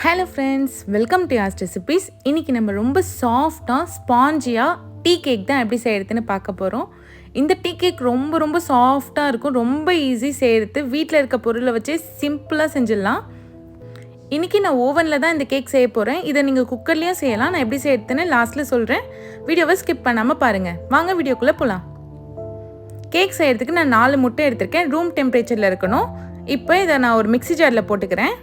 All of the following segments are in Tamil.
ஹலோ ஃப்ரெண்ட்ஸ், வெல்கம் டு யாஸ் ரெசிபீஸ். இன்றைக்கி நம்ம ரொம்ப சாஃப்டாக ஸ்பாஞ்சியாக டீ கேக் தான் எப்படி செய்கிறதுன்னு பார்க்க போகிறோம். இந்த டீ கேக் ரொம்ப ரொம்ப சாஃப்டாக இருக்கும், ரொம்ப ஈஸி செய்கிறது. வீட்டில் இருக்க பொருளை வச்சு சிம்பிளாக செஞ்சிடலாம். இன்றைக்கி நான் ஓவனில் தான் இந்த கேக் செய்ய போகிறேன். இதை நீங்கள் குக்கர்லேயும் செய்யலாம். நான் எப்படி செய்கிறதுன்னு லாஸ்ட்டில் சொல்கிறேன். வீடியோவை ஸ்கிப் பண்ணாமல் பாருங்கள். வாங்க வீடியோக்குள்ளே போகலாம். கேக் செய்கிறதுக்கு நான் 4 முட்டை எடுத்திருக்கேன். ரூம் டெம்பரேச்சரில் இருக்கணும். இப்போ இதை நான் ஒரு மிக்ஸி ஜாரில் போட்டுக்கிறேன்.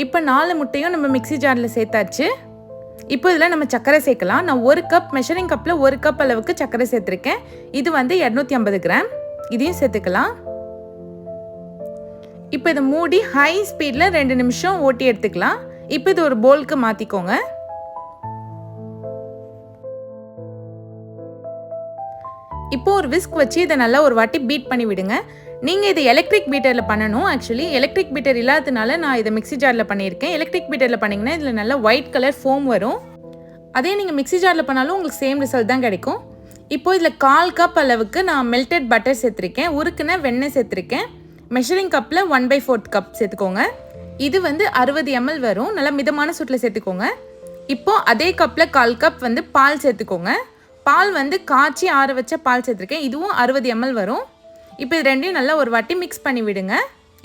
இப்போ 4 முட்டையும் நம்ம மிக்ஸி ஜாரில் சேர்த்தாச்சு. இப்போ இதில் நம்ம சர்க்கரை சேர்க்கலாம். நான் 1 கப் மெஷரிங் கப்பில் 1 கப் அளவுக்கு சர்க்கரை சேர்த்துருக்கேன். இது வந்து 250 கிராம். இதையும் சேர்த்துக்கலாம். இப்போ இதை மூடி ஹை ஸ்பீடில் 2 நிமிஷம் ஓட்டி எடுத்துக்கலாம். இப்போ இது ஒரு பவுலுக்கு மாற்றிக்கோங்க. இப்போ ஒரு விஸ்க் வச்சு இதை நல்லா ஒரு வாட்டி பீட் பண்ணி விடுங்க. நீங்கள் இதை எலக்ட்ரிக் பீட்டரில் பண்ணணும். ஆக்சுவலி எலக்ட்ரிக் பீட்டர் இல்லாததுனால நான் இதை மிக்ஸி ஜாரில் பண்ணியிருக்கேன். எலக்ட்ரிக் பீட்டரில் பண்ணிங்கன்னா இதில் நல்லா ஒயிட் கலர் ஃபோம் வரும். அதே நீங்கள் மிக்ஸி ஜாரில் பண்ணாலும் உங்களுக்கு சேம் ரிசல்ட் தான் கிடைக்கும். இப்போ இதில் 1/4 கப் அளவுக்கு நான் மெல்டட் பட்டர் சேர்த்துருக்கேன். உருக்குன வெண்ணெய் சேர்த்துருக்கேன். மெஷரிங் கப்பில் 1/4 கப் சேர்த்துக்கோங்க. இது வந்து 60 ml வரும். நல்லா மிதமான சூட்டில் சேர்த்துக்கோங்க. இப்போது அதே கப்பில் 1/4 கப் வந்து பால் சேர்த்துக்கோங்க. பால் வந்து காய்ச்சி ஆற வச்ச பால் சேர்த்துருக்கேன். இதுவும் 60 ml வரும். இப்போ இது ரெண்டையும் நல்லா ஒரு வாட்டி மிக்ஸ் பண்ணி விடுங்க.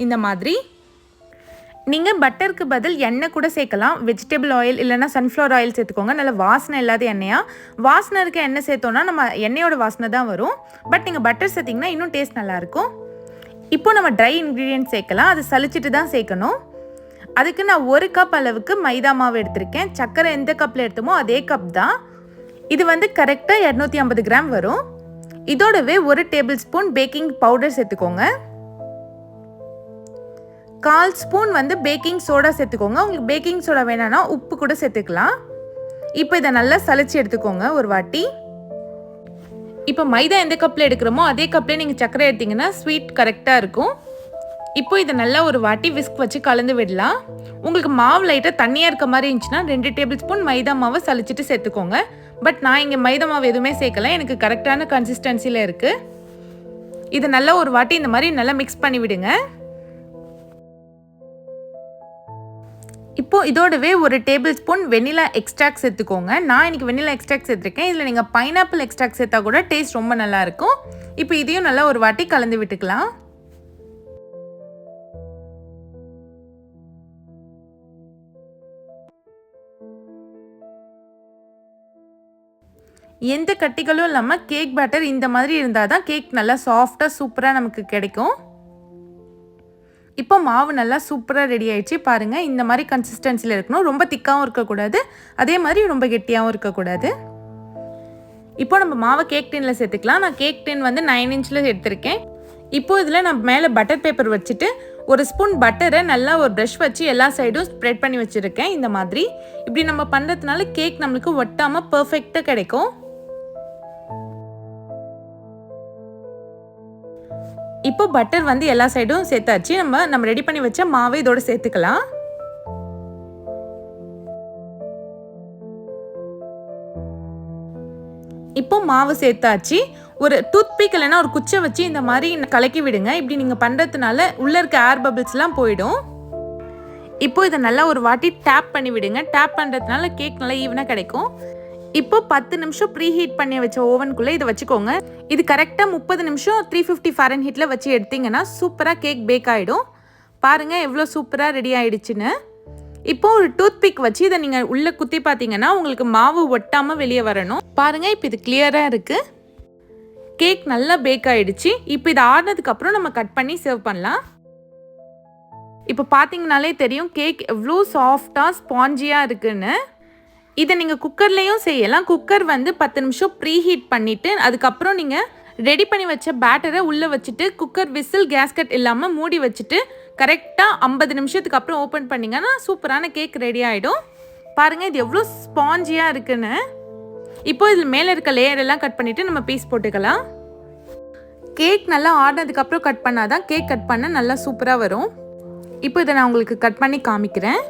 இந்த மாதிரி நீங்கள் பட்டருக்கு பதில் எண்ணெய் கூட சேர்க்கலாம். வெஜிடபிள் ஆயில் இல்லைனா சன்ஃப்ளவர் ஆயில் சேர்த்துக்கோங்க. நல்லா வாசனை இல்லாத எண்ணெயாக. வாசனை இருக்க எண்ணெய் சேர்த்தோன்னா நம்ம எண்ணெயோட வாசனை தான் வரும். பட் நீங்கள் பட்டர் சேர்த்திங்கன்னா இன்னும் டேஸ்ட் நல்லாயிருக்கும். இப்போ நம்ம ட்ரை இன்க்ரீடியன்ட் சேர்க்கலாம். அது சலிச்சிட்டு தான் சேர்க்கணும். அதுக்கு நான் 1 கப் அளவுக்கு மைதா மாவு எடுத்திருக்கேன். சர்க்கரை எந்த கப்பில் எடுத்தோமோ அதே கப் தான். இது வந்து கரெக்டாக 250 கிராம் வரும். இதோடவே 1 டேபிள் ஸ்பூன் பேக்கிங் பவுடர் சேர்த்துக்கோங்க. 1/4 ஸ்பூன் வந்து பேக்கிங் சோடா சேர்த்துக்கோங்க. உங்களுக்கு பேக்கிங் சோடா வேணான்னா உப்பு கூட சேர்த்துக்கலாம். இப்போ இதை நல்லா சலிச்சு எடுத்துக்கோங்க ஒரு வாட்டி. இப்போ மைதா எந்த கப்பில் எடுக்கிறோமோ அதே கப்பில் நீங்கள் சர்க்கரை எடுத்திங்கன்னா ஸ்வீட் கரெக்டாக இருக்கும். இப்போ இதை நல்லா ஒரு வாட்டி விஸ்க் வச்சு கலந்து விடலாம். உங்களுக்கு மாவு லைட்டாக தண்ணியாக இருக்க மாதிரி இருந்துச்சுன்னா 2 டேபிள் ஸ்பூன் மைதா மாவை சலிச்சிட்டு சேர்த்துக்கோங்க. பட் நான் இங்கே மைதா மாவு எதுவுமே சேர்க்கல. எனக்கு கரெக்டான கன்சிஸ்டன்சியில் இருக்குது. இதை நல்லா ஒரு வாட்டி இந்த மாதிரி நல்லா மிக்ஸ் பண்ணி விடுங்க. இப்போது இதோடவே 1 டேபிள் ஸ்பூன் வெனிலா எக்ஸ்ட்ராக்ட் சேர்த்துக்கோங்க. நான் இன்றைக்கி வெனிலா எக்ஸ்ட்ராக்ட் சேர்த்துருக்கேன். இதில் நீங்கள் பைனாப்பிள் எக்ஸ்ட்ராக்ட் சேர்த்தா கூட டேஸ்ட் ரொம்ப நல்லாயிருக்கும். இப்போ இதையும் நல்லா ஒரு வாட்டி கலந்து விட்டுக்கலாம். எந்த கட்டிகளும் இல்லாமல் கேக் பேட்டர் இந்த மாதிரி இருந்தால் தான் கேக் நல்லா சாஃப்டாக சூப்பராக நமக்கு கிடைக்கும். இப்போ மாவு நல்லா சூப்பராக ரெடி ஆயிடுச்சு. பாருங்கள், இந்த மாதிரி கன்சிஸ்டன்சியில் இருக்கணும். ரொம்ப திக்காகவும் இருக்கக்கூடாது, அதே மாதிரி ரொம்ப கெட்டியாகவும் இருக்கக்கூடாது. இப்போ நம்ம மாவை கேக் டின்னில் சேர்த்துக்கலாம். நான் கேக் டின் வந்து 9 இன்ச்சில் எடுத்திருக்கேன். இப்போ இதில் நான் மேலே பட்டர் பேப்பர் வச்சுட்டு 1 ஸ்பூன் பட்டரை நல்லா ஒரு ப்ரஷ் வச்சு எல்லா சைடும் ஸ்ப்ரெட் பண்ணி வச்சுருக்கேன். இந்த மாதிரி இப்படி நம்ம பண்ணுறதுனால கேக் நம்மளுக்கு ஒட்டாமல் பர்ஃபெக்டாக கிடைக்கும். இப்போ பட்டர் வந்து எல்லா சைடும் சேர்த்தாச்சு. நம்ம ரெடி பண்ணி வச்ச மாவை இதோட சேர்த்துக்கலாம். இப்போ மாவு சேர்த்தாச்சு. ஒரு டூத் பிக் இல்லைன்னா ஒரு குச்சை வச்சு இந்த மாதிரி கலக்கி விடுங்க. இப்படி நீங்கள் பண்ணுறதுனால உள்ளே இருக்க ஏர் பபிள்ஸ்லாம் போயிடும். இப்போ இதை நல்லா ஒரு வாட்டி டேப் பண்ணி விடுங்க. டேப் பண்ணுறதுனால கேக் நல்லா ஈவனாக கிடைக்கும். இப்போ 10 நிமிஷம் ப்ரீ ஹீட் பண்ணி வச்ச ஓவனுக்குள்ளே இதை வச்சுக்கோங்க. இது கரெக்டாக 30 நிமிஷம் 350 ஃபாரன்ஹீட்டில் வச்சு எடுத்திங்கன்னா சூப்பராக கேக் பேக் ஆகிடும். பாருங்கள் எவ்வளோ சூப்பராக ரெடி ஆகிடுச்சின்னு. இப்போது ஒரு டூத் பிக் வச்சு இதை நீங்கள் உள்ளே குத்தி பார்த்தீங்கன்னா உங்களுக்கு மாவு ஒட்டாமல் வெளியே வரணும். பாருங்கள், இப்போ இது கிளியராக இருக்குது. கேக் நல்லா பேக் ஆகிடுச்சு. இப்போ இதை ஆடினதுக்கப்புறம் நம்ம கட் பண்ணி சர்வ் பண்ணலாம். இப்போ பார்த்தீங்கனாலே தெரியும் கேக் எவ்வளோ சாஃப்டாக ஸ்பாஞ்சியாக இருக்குன்னு. இதை நீங்கள் குக்கர்லேயும் செய்யலாம். குக்கர் வந்து 10 நிமிஷம் ப்ரீ ஹீட் பண்ணிவிட்டு அதுக்கப்புறம் நீங்கள் ரெடி பண்ணி வச்ச பேட்டரை உள்ளே வச்சுட்டு குக்கர் விசில் கேஸ்கட் இல்லாமல் மூடி வச்சுட்டு கரெக்டாக 50 நிமிஷத்துக்கு அப்புறம் ஓப்பன் பண்ணிங்கன்னா சூப்பரான கேக் ரெடி ஆகிடும். பாருங்கள், இது எவ்வளோ ஸ்பாஞ்சியாக இருக்குன்னு. இப்போ இதில் மேலே இருக்க லேயர் எல்லாம் கட் பண்ணிவிட்டு நம்ம பீஸ் போட்டுக்கலாம். கேக் நல்லா ஆடினதுக்கப்புறம் கட் பண்ணால் தான் கேக் கட் பண்ண நல்லா சூப்பராக வரும். இப்போ இதை நான் உங்களுக்கு கட் பண்ணி காமிக்கிறேன்.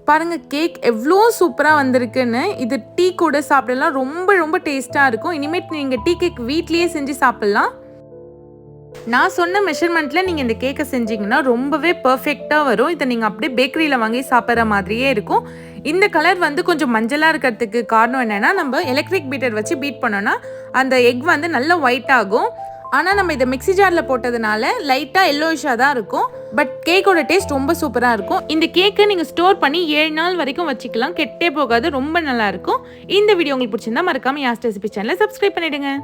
பாருங்கள், கேக் எவ்வளோ சூப்பராக வந்திருக்குன்னு. இது டீ கூட சாப்பிடலாம். ரொம்ப ரொம்ப டேஸ்ட்டாக இருக்கும். இனிமேட் நீங்கள் டீ கேக் வீட்லேயே செஞ்சு சாப்பிட்லாம். நான் சொன்ன மெஷர்மெண்ட்டில் நீங்கள் இந்த கேக்கை செஞ்சிங்கன்னா ரொம்பவே பர்ஃபெக்டாக வரும். இதை நீங்கள் அப்படியே பேக்கரியில் வாங்கி சாப்பிட்ற மாதிரியே இருக்கும். இந்த கலர் வந்து கொஞ்சம் மஞ்சளாக இருக்கிறதுக்கு காரணம் என்னென்னா, நம்ம எலக்ட்ரிக் பீட்டர் வச்சு பீட் பண்ணோன்னா அந்த எக் வந்து நல்லா ஒயிட் ஆகும். ஆனால் நம்ம இதை மிக்ஸி ஜாரில் போட்டதுனால லைட்டாக எல்லோயிஷாக தான் இருக்கும். பட் கேக்கோட டேஸ்ட் ரொம்ப சூப்பராக இருக்கும். இந்த கேக்கை நீங்கள் ஸ்டோர் பண்ணி 7 நாள் வரைக்கும் வச்சுக்கலாம். கெட்டே போகாது, ரொம்ப நல்லாயிருக்கும். இந்த வீடியோ உங்களுக்கு பிடிச்சிருந்தா மறக்காமல் யாஸ்ட் ரெசிபி சேனலை சப்ஸ்கிரைப் பண்ணிவிடுங்க.